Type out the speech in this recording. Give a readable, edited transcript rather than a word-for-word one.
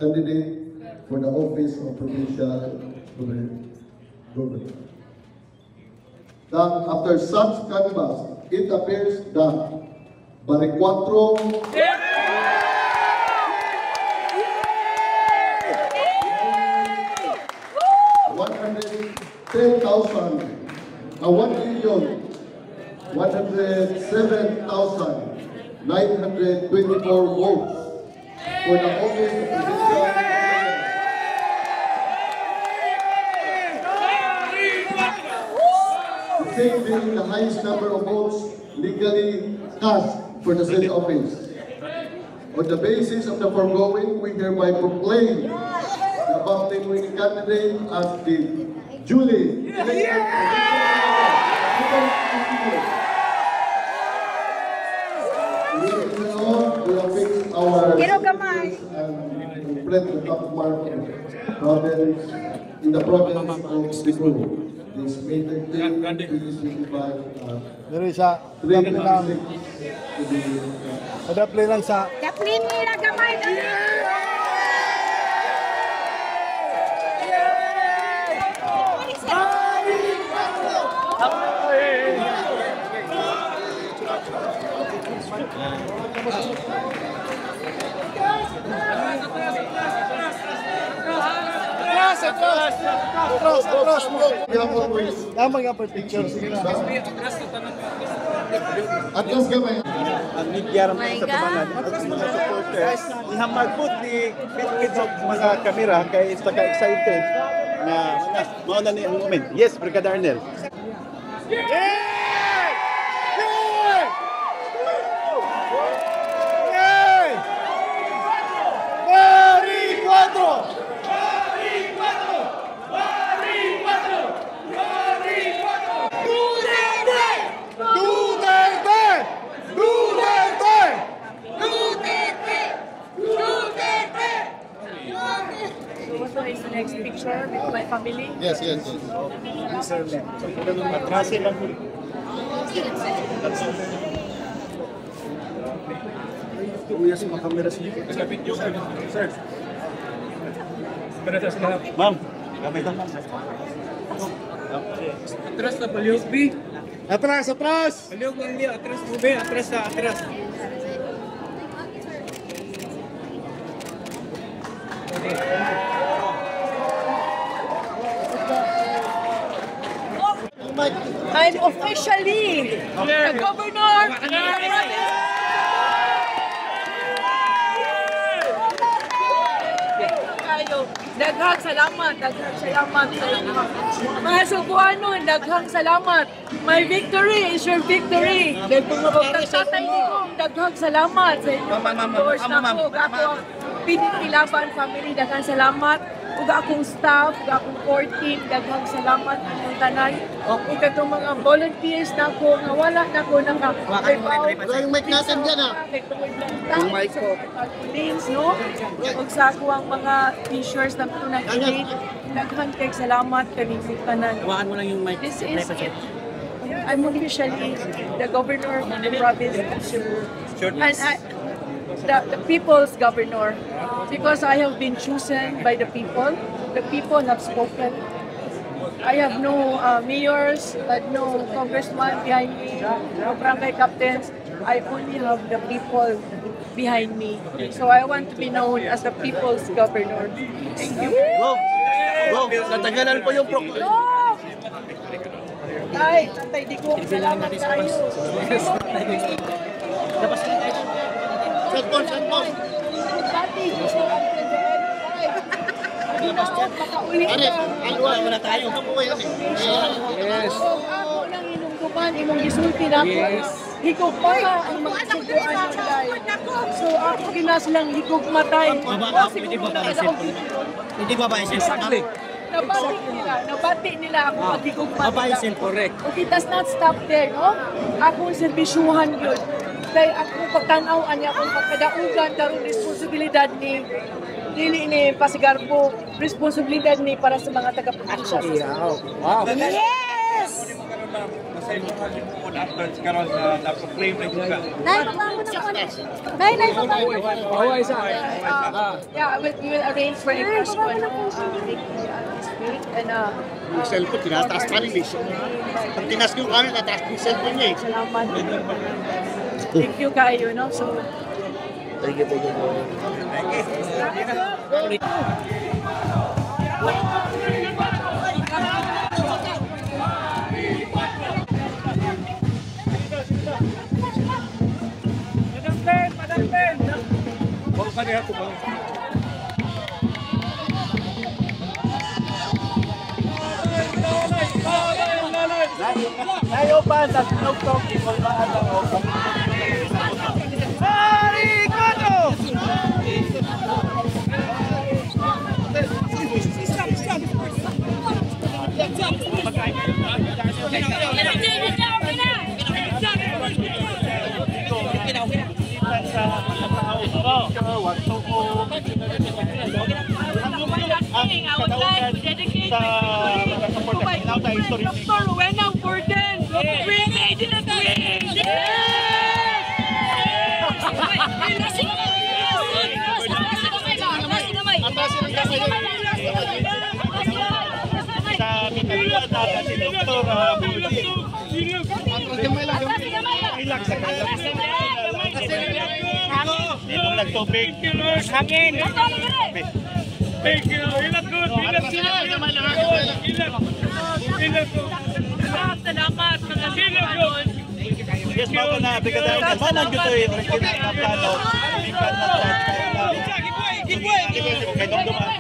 candidate for the office of provincial governor. Then, after such canvass, it appears that Baricuatro 1,107,924 votes for the office of provincial the same being the highest number of votes legally cast for the said office. On the basis of the foregoing, we hereby proclaim the above winning candidate as the duly elected we have fixed our and spread the top mark province in the province of Cebu. This May 13, 2025. Dari sa daplin lang. Daplin lang sa. Daplin nila gamay na. Atras mo. Tama nga per picture. Atras gamay. Ang media ram sa tabangan at mga supporters ihamag pud ni bitbit sa mga kamera kay ka excited na mao na ni ang moment. Yes, Brigadier Arnel. So is the next picture with my family? Yes. Atrasin lang po. Kuya sa mga kamera sila. Sir. Ma'am, gamay lang. Atras na Palyog B. Atras. Palyog mo hindi, atras mo B. Atras. I'm officially the governor of the province. Daghang salamat sa inyo. Mga Cebuano, daghang salamat. My victory is your victory. Nagtatay ni ko, daghang salamat sa inyo. Endorse na ko, ako ang Pinipilaban family, daghang salamat. Ug akong staff, ug akong core team, daghang salamat ang tanan. Ug katong mga volunteers na ko, nga wala na ko nang Yung mic natin dyan Yung mic ko. No? Ug sa ako ang mga t-shirts na ito nag-donate. Daghang kay salamat kami sa tanan. Hawakan mo lang yung mic. This is I'm officially the governor of the province of Cebu. And the people's governor, because I have been chosen by the people. The people have spoken. I have no mayors, no congressman behind me, no barangay captains. I only have the people behind me. So I want to be known as the people's governor. Thank you. Go! Natagalan po yung Ay, Tatay Digong, salamat tayo. Sandpon! Pati, makaulit ka. Aluan mo na tayo. Yes. Ako lang inungkupan, imong gisulti na ako. Higog pa ang mga suguan ng life. So ako kinaslang higog matay. Hindi ba ba exactly? Nabati nila ako pag-higog matay. Babayisin, correct. Okay, does not stop there, no? Akong serbisyuhan yun. Dahil akong pagtanawan niya, akong pagkadaugan, karong responsibilidad ni dili ni Pasigarbo, responsibilidad ni para sa mga taga-probinsya. Wow. Yes! sa imong kalimutan after karon na proclaim na ka. Nay, baba mo na muna. Nay, baba mo. Yeah, we will arrange for a cruise on this week. And, Yung cellphone, tinataas pa rin eh. Pag tinas ko yung camera, tataas yung cellphone niya eh. salamat. Thank you kayo, no? So, Madam Ben! Huwag ka niya ito ba? Ayo pa sa tinugtog ikol ba ang opa. Arigato! I would like to dedicate Dr. Rowena Borden. We made it a dream! Sa Mindanao na si Dr. Budi. Hilak sa kalam. Dito nagtubig. Hangin. Thank you. Hilak good. Hilak Salamat mga Pinoy. Yes, mao na bigadayon ka man gyud oy plano. Ikan na sa kay